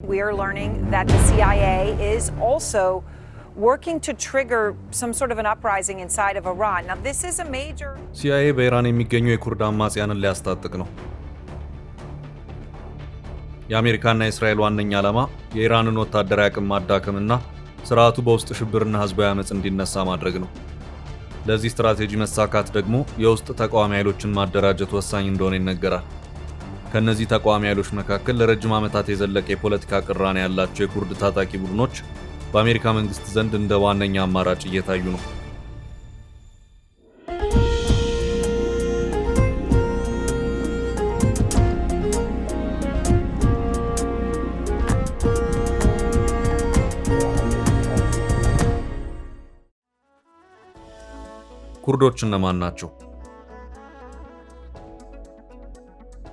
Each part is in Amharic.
We are learning that the CIA is also working to trigger some sort of an uprising inside of Iran. Now this is a major CIA በኢራን የሚገኙ የኩርድ አማጽያንን ሊያስታጥቅ ነው። የአሜሪካና የእስራኤል ዋነኛ ዓላማ የኢራንን ወታደራዊ አቅም ማዳከምና ስርዓቱ በውስጥ ሽብርና ህዝባዊ አመጽ እንዲነሳ ማድረግ ነው። ለዚህ ስትራቴጂ መሳካት ደግሞ የውስጥ ተቃዋሚ ኃይሎችን ማደራጀት ወሳኝ እንደሆነ ይነገራል። ከነዚህ ተቃዋሚ ኃይሎች መካከል ለረጅም ዓመታት የዘለቀ የፖለቲካ ቅራኔ ያላቸው የኩርድ ታጣቂ ቡድኖች በአሜሪካ መንግስት ዘንድ እንደ ዋነኛ አማራጭ እየታዩ ነው። ኩርዶች እነማን ናቸው?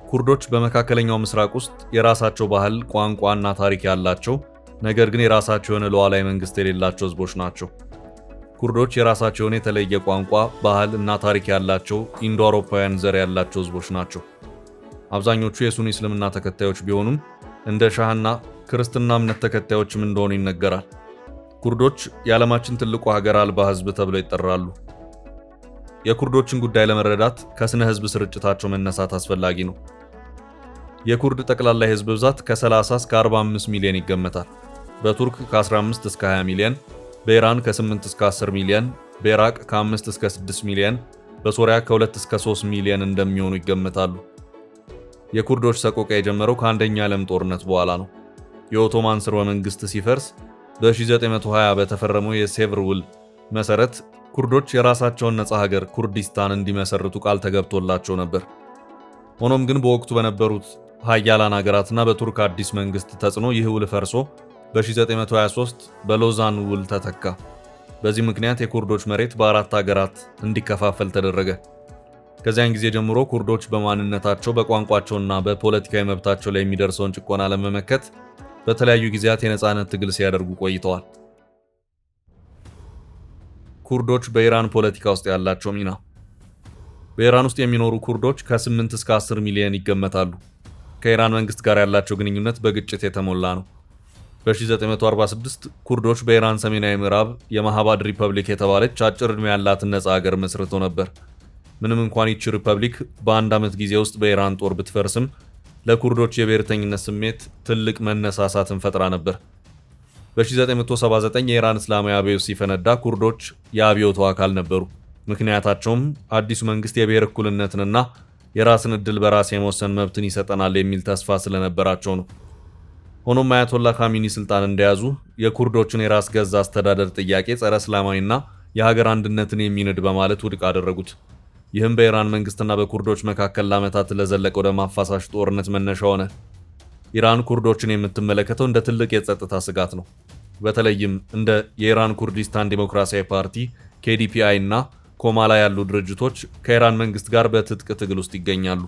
ኩርዶች በመካከለኛው ምስራቅ ውስጥ የራሳቸው ባህል፣ ቋንቋና ታሪክ ያላቸው ነገር ግን የራሳቸው የሆነ ሉዓላዊ መንግስት የሌላቸው ህዝቦች ናቸው። ኩርዶች የራሳቸው የሆነ የተለየ ቋንቋ፣ ባህል እና ታሪክ ያላቸው ኢንዶ አውሮፓውያን ዘር ያላቸው ህዝቦች ናቸው። አብዛኞቹ የሱኒ እስልምና ተከታዮች ቢሆኑም እንደ ሻህና ክርስትና እምነት ተከታዮችም እንደሆኑ ይነገራል። ኩርዶች የዓለማችን ትልቁ ሀገር አልባ ህዝብ ተብለው ይጠራሉ። የኩርዶችን ጉዳይ ለመረዳት ከስነ ህዝብ ስርጭታቸው መነሳት አስፈላጊ ነው። የኩርድ ጠቅላላ የህዝብ ብዛት ከ30 እስከ 45 ሚሊዮን ይገመታል። በቱርክ ከ15 እስከ 20 ሚሊዮን፣ በኢራን ከ8 እስከ 10 ሚሊዮን፣ በኢራቅ ከ5 እስከ 6 ሚሊዮን፣ በሶሪያ ከ2 እስከ 3 ሚሊዮን እንደሚሆኑ ይገመታሉ። የኩርዶች ሰቆቃ የጀመረው ከአንደኛ ዓለም ጦርነት በኋላ ነው። የኦቶማን ስርወ መንግስት ሲፈርስ በ1920 በተፈረመው የሴቭር ውል መሰረት ኩርዶች የራሳቸውን ነፃ ሀገር ኩርዲስታን እንዲመሰርቱ ቃል ተገብቶላቸው ነበር። ሆኖም ግን በወቅቱ በነበሩት ሀያላን ሀገራትና በቱርክ አዲስ መንግስት ተጽዕኖ ይህ ውል ፈርሶ በ1923 በሎዛን ውል ተተካ። በዚህ ምክንያት የኩርዶች መሬት በአራት ሀገራት እንዲከፋፈል ተደረገ። ከዚያን ጊዜ ጀምሮ ኩርዶች በማንነታቸው በቋንቋቸውና በፖለቲካዊ መብታቸው ላይ የሚደርሰውን ጭቆና ለመመከት በተለያዩ ጊዜያት የነፃነት ትግል ሲያደርጉ ቆይተዋል። ኩርዶች በኢራን ፖለቲካ ውስጥ ያላቸው ሚና። በኢራን ውስጥ የሚኖሩ ኩርዶች ከ8 እስከ 10 ሚሊዮን ይገመታሉ። ከኢራን መንግስት ጋር ያላቸው ግንኙነት በግጭት የተሞላ ነው። በ1946 ኩርዶች በኢራን ሰሜናዊ ምዕራብ የማሃባድ ሪፐብሊክ የተባለች አጭር ዕድሜ ያላትን ነፃ ሀገር መስርተው ነበር። ምንም እንኳን ይቺ ሪፐብሊክ በአንድ ዓመት ጊዜ ውስጥ በኢራን ጦር ብትፈርስም ለኩርዶች የብሔርተኝነት ስሜት ትልቅ መነሳሳትን ፈጥራ ነበር። በ1979 የኢራን እስላማዊ አብዮት ሲፈነዳ ኩርዶች የአብዮቱ አካል ነበሩ። ምክንያታቸውም አዲሱ መንግስት የብሔር እኩልነትንና የራስን ዕድል በራስ የመወሰን መብትን ይሰጠናል የሚል ተስፋ ስለነበራቸው ነው። ሆኖም አያቶላ ካሚኒ ስልጣን እንደያዙ የኩርዶችን የራስ ገዝ አስተዳደር ጥያቄ ጸረ እስላማዊና የሀገር አንድነትን የሚንድ በማለት ውድቅ አደረጉት። ይህም በኢራን መንግስትና በኩርዶች መካከል ለዓመታት ለዘለቀው ደም አፋሳሽ ጦርነት መነሻ ሆነ። ኢራን ኩርዶችን የምትመለከተው እንደ ትልቅ የጸጥታ ስጋት ነው። በተለይም እንደ የኢራን ኩርዲስታን ዲሞክራሲያዊ ፓርቲ KDPI እና ኮማላ ያሉ ድርጅቶች ከኢራን መንግስት ጋር በትጥቅ ትግል ውስጥ ይገኛሉ።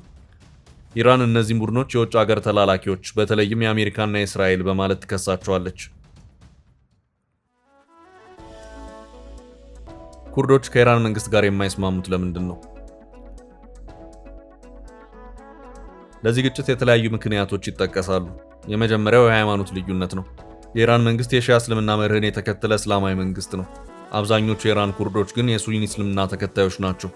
ኢራን እነዚህም ቡድኖች የውጭ ሀገር ተላላኪዎች በተለይም የአሜሪካና የእስራኤል በማለት ትከሳቸዋለች። ኩርዶች ከኢራን መንግስት ጋር የማይስማሙት ለምንድን ነው? ለዚህ ግጭት የተለያዩ ምክንያቶች ይጠቀሳሉ። የመጀመሪያው የሃይማኖት ልዩነት ነው። የኢራን መንግስት የሺያ እስልምና መርህን የተከተለ እስላማዊ መንግስት ነው። አብዛኞቹ የኢራን ኩርዶች ግን የሱኒ እስልምና ተከታዮች ናቸው።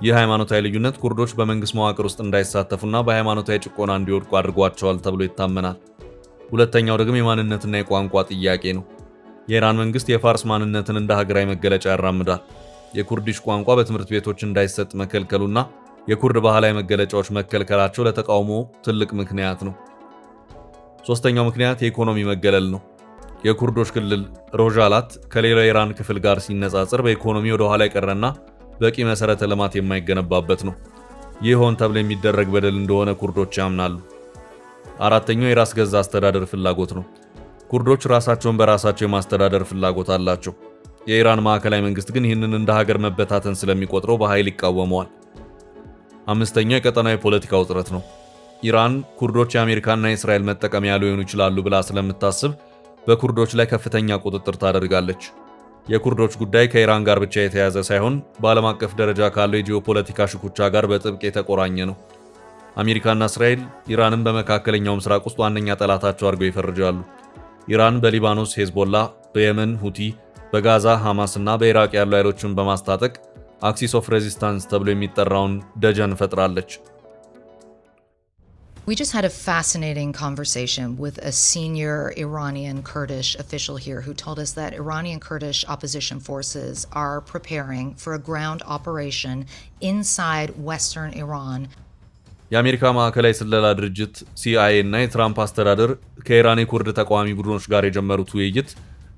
ይህ ሃይማኖታዊ ልዩነት ኩርዶች በመንግስት መዋቅር ውስጥ እንዳይሳተፉና በሃይማኖታዊ ጭቆና እንዲወድቁ አድርጓቸዋል ተብሎ ይታመናል። ሁለተኛው ደግሞ የማንነትና የቋንቋ ጥያቄ ነው። የኢራን መንግስት የፋርስ ማንነትን እንደ ሀገራዊ መገለጫ ያራምዳል። የኩርዲሽ ቋንቋ በትምህርት ቤቶች እንዳይሰጥ መከልከሉና የኩርድ ባህላዊ መገለጫዎች መከልከላቸው ለተቃውሞ ትልቅ ምክንያት ነው። ሶስተኛው ምክንያት የኢኮኖሚ መገለል ነው። የኩርዶች ክልል ሮዣላት ከሌላው የኢራን ክፍል ጋር ሲነጻጸር በኢኮኖሚ ወደ ኋላ የቀረና በቂ መሰረተ ልማት የማይገነባበት ነው። ይህ ሆን ተብሎ የሚደረግ በደል እንደሆነ ኩርዶች ያምናሉ። አራተኛው የራስ ገዛ አስተዳደር ፍላጎት ነው። ኩርዶች ራሳቸውን በራሳቸው የማስተዳደር ፍላጎት አላቸው። የኢራን ማዕከላዊ መንግስት ግን ይህንን እንደ ሀገር መበታተን ስለሚቆጥረው በኃይል ይቃወመዋል። አምስተኛው የቀጠናዊ ፖለቲካ ውጥረት ነው። ኢራን ኩርዶች የአሜሪካና የእስራኤል መጠቀሚያ ሊሆኑ ይችላሉ ብላ ስለምታስብ በኩርዶች ላይ ከፍተኛ ቁጥጥር ታደርጋለች። የኩርዶች ጉዳይ ከኢራን ጋር ብቻ የተያዘ ሳይሆን በዓለም አቀፍ ደረጃ ካለው የጂኦፖለቲካ ሽኩቻ ጋር በጥብቅ የተቆራኘ ነው። አሜሪካና እስራኤል ኢራንን በመካከለኛው ምስራቅ ውስጥ ዋነኛ ጠላታቸው አድርገው ይፈርጃሉ። ኢራን በሊባኖስ ሄዝቦላ፣ በየመን ሁቲ፣ በጋዛ ሐማስ እና በኢራቅ ያሉ ኃይሎችን በማስታጠቅ አክሲስ ኦፍ ሬዚስታንስ ተብሎ የሚጠራውን ደጀን ፈጥራለች። We just had a fascinating conversation with a senior Iranian Kurdish official here who told us that Iranian Kurdish opposition forces are preparing for a ground operation inside western Iran. የአሜሪካ ማዕከላዊ ስለላ ድርጅት CIA እና የትራምፕ አስተዳደር ከኢራን የኩርድ ተቃዋሚ ቡድኖች ጋር የጀመሩት ውይይት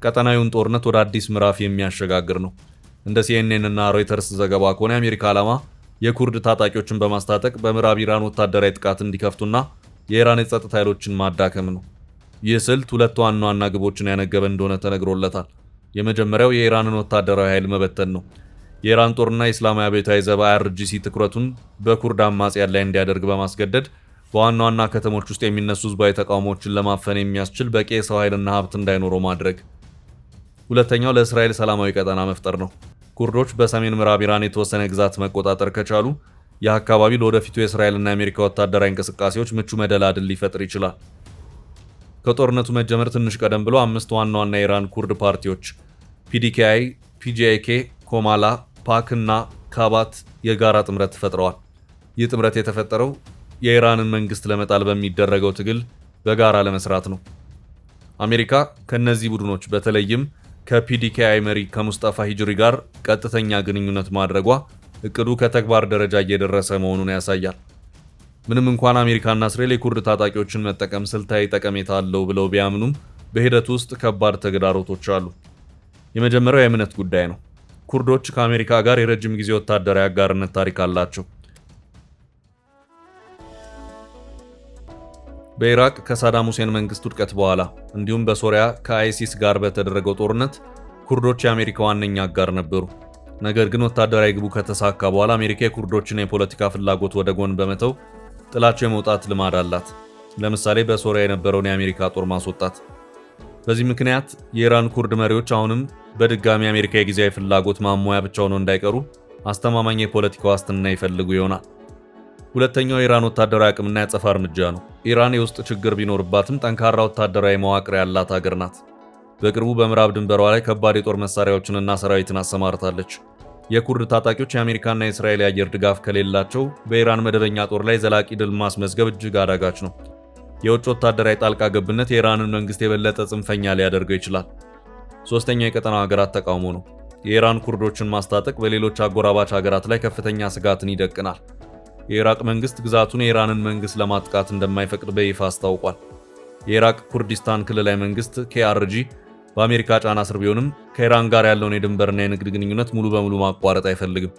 ቀጠናዊውን ጦርነት ወደ አዲስ ምዕራፍ የሚያሸጋግር ነው። እንደ CNN እና ሮይተርስ ዘገባ ከሆነ የአሜሪካ ዓላማ የኩርድ ታጣቂዎችን በማስታጠቅ በምዕራብ ኢራን ወታደራዊ ጥቃት እንዲከፍቱና የኢራን የጸጥታ ኃይሎችን ማዳከም ነው። ይህ ስልት ሁለት ዋና ዋና ግቦችን ያነገበ እንደሆነ ተነግሮለታል። የመጀመሪያው የኢራንን ወታደራዊ ኃይል መበተን ነው። የኢራን ጦርና የእስላማዊ አብዮታዊ ዘብ IRGC ትኩረቱን በኩርድ አማጽያን ላይ እንዲያደርግ በማስገደድ በዋና ዋና ከተሞች ውስጥ የሚነሱ ህዝባዊ ተቃውሞዎችን ለማፈን የሚያስችል በቂ የሰው ኃይልና ሀብት እንዳይኖረው ማድረግ። ሁለተኛው ለእስራኤል ሰላማዊ ቀጠና መፍጠር ነው። ኩርዶች በሰሜን ምዕራብ ኢራን የተወሰነ ግዛት መቆጣጠር ከቻሉ ይህ አካባቢ ለወደፊቱ የእስራኤልና የአሜሪካ ወታደራዊ እንቅስቃሴዎች ምቹ መደላድል ሊፈጥር ይችላል። ከጦርነቱ መጀመር ትንሽ ቀደም ብሎ 5 ዋና ዋና የኢራን ኩርድ ፓርቲዎች PDKI፣ PJAK፣ ኮማላ፣ ፓክ እና ካባት የጋራ ጥምረት ፈጥረዋል። ይህ ጥምረት የተፈጠረው የኢራንን መንግስት ለመጣል በሚደረገው ትግል በጋራ ለመስራት ነው። አሜሪካ ከነዚህ ቡድኖች በተለይም ከPDKI መሪ ከሙስጣፋ ሂጅሪ ጋር ቀጥተኛ ግንኙነት ማድረጓ እቅዱ ከተግባር ደረጃ እየደረሰ መሆኑን ያሳያል። ምንም እንኳን አሜሪካና እስራኤል የኩርድ ታጣቂዎችን መጠቀም ስልታዊ ጠቀሜታ አለው ብለው ቢያምኑም በሂደቱ ውስጥ ከባድ ተግዳሮቶች አሉ። የመጀመሪያው የእምነት ጉዳይ ነው። ኩርዶች ከአሜሪካ ጋር የረጅም ጊዜ ወታደራዊ አጋርነት ታሪክ አላቸው። በኢራቅ ከሳዳም ሁሴን መንግስት ውድቀት በኋላ እንዲሁም በሶሪያ ከአይሲስ ጋር በተደረገው ጦርነት ኩርዶች የአሜሪካ ዋነኛ አጋር ነበሩ። ነገር ግን ወታደራዊ ግቡ ከተሳካ በኋላ አሜሪካ የኩርዶችን የፖለቲካ ፍላጎት ወደ ጎን በመተው ጥላቸው የመውጣት ልማድ አላት። ለምሳሌ በሶሪያ የነበረውን የአሜሪካ ጦር ማስወጣት። በዚህ ምክንያት የኢራን ኩርድ መሪዎች አሁንም በድጋሚ አሜሪካ የጊዜያዊ ፍላጎት ማሟያ ብቻ ሆነው እንዳይቀሩ አስተማማኝ የፖለቲካ ዋስትና ይፈልጉ ይሆናል። ሁለተኛው የኢራን ወታደራዊ አቅምና ያጸፋ እርምጃ ነው። ኢራን የውስጥ ችግር ቢኖርባትም ጠንካራ ወታደራዊ መዋቅር ያላት ሀገር ናት። በቅርቡ በምዕራብ ድንበሯ ላይ ከባድ የጦር መሳሪያዎችንና ሰራዊትን አሰማርታለች። የኩርድ ታጣቂዎች የአሜሪካና የእስራኤል የአየር ድጋፍ ከሌላቸው በኢራን መደበኛ ጦር ላይ ዘላቂ ድል ማስመዝገብ እጅግ አዳጋች ነው። የውጭ ወታደራዊ ጣልቃ ገብነት የኢራንን መንግስት የበለጠ ጽንፈኛ ሊያደርገው ይችላል። ሶስተኛው የቀጠናው ሀገራት ተቃውሞ ነው። የኢራን ኩርዶችን ማስታጠቅ በሌሎች አጎራባች ሀገራት ላይ ከፍተኛ ስጋትን ይደቅናል። የኢራቅ መንግስት ግዛቱን የኢራንን መንግስት ለማጥቃት እንደማይፈቅድ በይፋ አስታውቋል። የኢራቅ ኩርዲስታን ክልላዊ መንግስት KRG በአሜሪካ ጫና ስር ቢሆንም ከኢራን ጋር ያለውን የድንበርና የንግድ ግንኙነት ሙሉ በሙሉ ማቋረጥ አይፈልግም።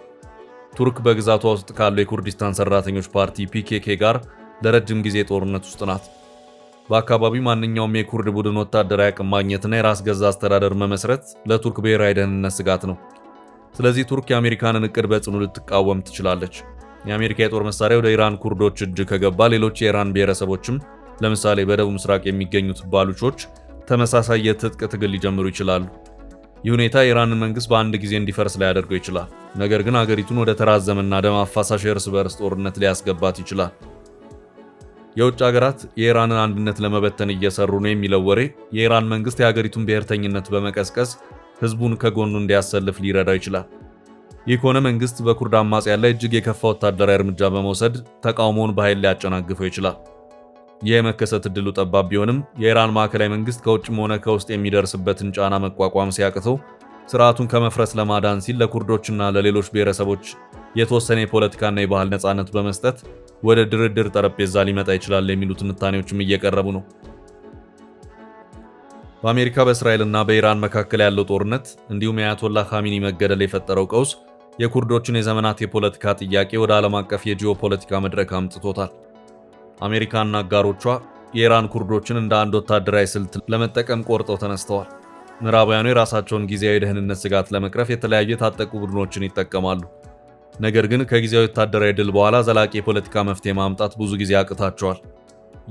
ቱርክ በግዛቷ ውስጥ ካለው የኩርዲስታን ሰራተኞች ፓርቲ PKK ጋር ለረጅም ጊዜ ጦርነት ውስጥ ናት። በአካባቢው ማንኛውም የኩርድ ቡድን ወታደራዊ አቅም ማግኘትና የራስ ገዛ አስተዳደር መመስረት ለቱርክ ብሔራዊ ደህንነት ስጋት ነው። ስለዚህ ቱርክ የአሜሪካንን እቅድ በጽኑ ልትቃወም ትችላለች። የአሜሪካ የጦር መሳሪያ ወደ ኢራን ኩርዶች እጅ ከገባ ሌሎች የኢራን ብሔረሰቦችም ለምሳሌ በደቡብ ምስራቅ የሚገኙት ባሉቾች ተመሳሳይ የትጥቅ ትግል ሊጀምሩ ይችላሉ። ይህ ሁኔታ የኢራንን መንግስት በአንድ ጊዜ እንዲፈርስ ሊያደርገው ይችላል። ነገር ግን አገሪቱን ወደ ተራዘመና ደም አፋሳሽ የእርስ በርስ ጦርነት ሊያስገባት ይችላል። የውጭ ሀገራት የኢራንን አንድነት ለመበተን እየሰሩ ነው የሚለው ወሬ የኢራን መንግስት የሀገሪቱን ብሔርተኝነት በመቀስቀስ ህዝቡን ከጎኑ እንዲያሰልፍ ሊረዳው ይችላል። ይህ ከሆነ መንግስት በኩርድ አማጽያን ላይ እጅግ የከፋ ወታደራዊ እርምጃ በመውሰድ ተቃውሞውን በኃይል ሊያጨናግፈው ይችላል። ይህ የመከሰት እድሉ ጠባብ ቢሆንም የኢራን ማዕከላዊ መንግስት ከውጭም ሆነ ከውስጥ የሚደርስበትን ጫና መቋቋም ሲያቅተው ስርዓቱን ከመፍረስ ለማዳን ሲል ለኩርዶችና ለሌሎች ብሔረሰቦች የተወሰነ የፖለቲካና የባህል ነጻነት በመስጠት ወደ ድርድር ጠረጴዛ ሊመጣ ይችላል የሚሉ ትንታኔዎችም እየቀረቡ ነው። በአሜሪካ በእስራኤልና በኢራን መካከል ያለው ጦርነት እንዲሁም የአያቶላህ ኻሜኒ መገደል የፈጠረው ቀውስ የኩርዶችን የዘመናት የፖለቲካ ጥያቄ ወደ ዓለም አቀፍ የጂኦፖለቲካ መድረክ አምጥቶታል። አሜሪካና አጋሮቿ የኢራን ኩርዶችን እንደ አንድ ወታደራዊ ስልት ለመጠቀም ቆርጠው ተነስተዋል። ምዕራባውያኑ የራሳቸውን ጊዜያዊ ደህንነት ስጋት ለመቅረፍ የተለያዩ የታጠቁ ቡድኖችን ይጠቀማሉ። ነገር ግን ከጊዜያዊ ወታደራዊ ድል በኋላ ዘላቂ የፖለቲካ መፍትሄ ማምጣት ብዙ ጊዜ ያቅታቸዋል።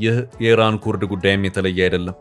ይህ የኢራን ኩርድ ጉዳይም የተለየ አይደለም።